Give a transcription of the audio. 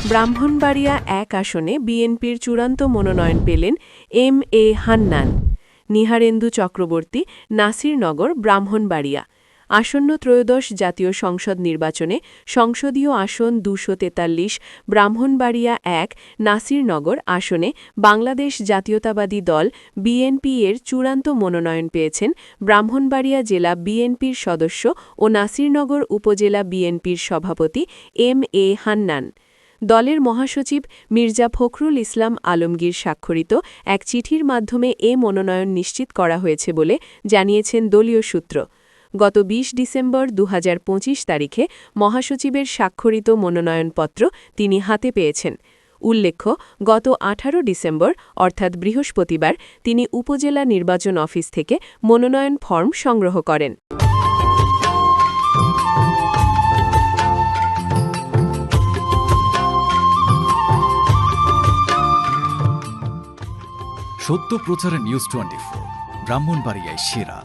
ব্রাহ্মণবাড়িয়া ১ আসনে বিএনপির চূড়ান্ত মনোনয়ন পেলেন এম এ হান্নান। নিহারেন্দু চক্রবর্তী, নাসিরনগর, ব্রাহ্মণবাড়িয়া। আসন্ন ত্রয়োদশ জাতীয় সংসদ নির্বাচনে সংসদীয় আসন ২৪৩, ব্রাহ্মণবাড়িয়া ১, নাসিরনগর আসনে বাংলাদেশ জাতীয়তাবাদী দল বিএনপি এর চূড়ান্ত মনোনয়ন পেয়েছেন ব্রাহ্মণবাড়িয়া জেলা বিএনপির সদস্য ও নাসিরনগর উপজেলা বিএনপির সভাপতি এম এ হান্নান। দলের মহাসচিব মির্জা ফখরুল ইসলাম আলমগীর স্বাক্ষরিত এক চিঠির মাধ্যমে এ মনোনয়ন নিশ্চিত করা হয়েছে বলে জানিয়েছেন দলীয় সূত্র। গত ২০ ডিসেম্বর ২০২৫ তারিখে মহাসচিবের স্বাক্ষরিত মনোনয়নপত্র তিনি হাতে পেয়েছেন। উল্লেখ্য, গত ১৮ ডিসেম্বর অর্থাৎ বৃহস্পতিবার তিনি উপজেলা নির্বাচন অফিস থেকে মনোনয়ন ফর্ম সংগ্রহ করেন। সত্য প্রচারে নিউজ 24, ব্রাহ্মণবাড়িয়ায় সেরা।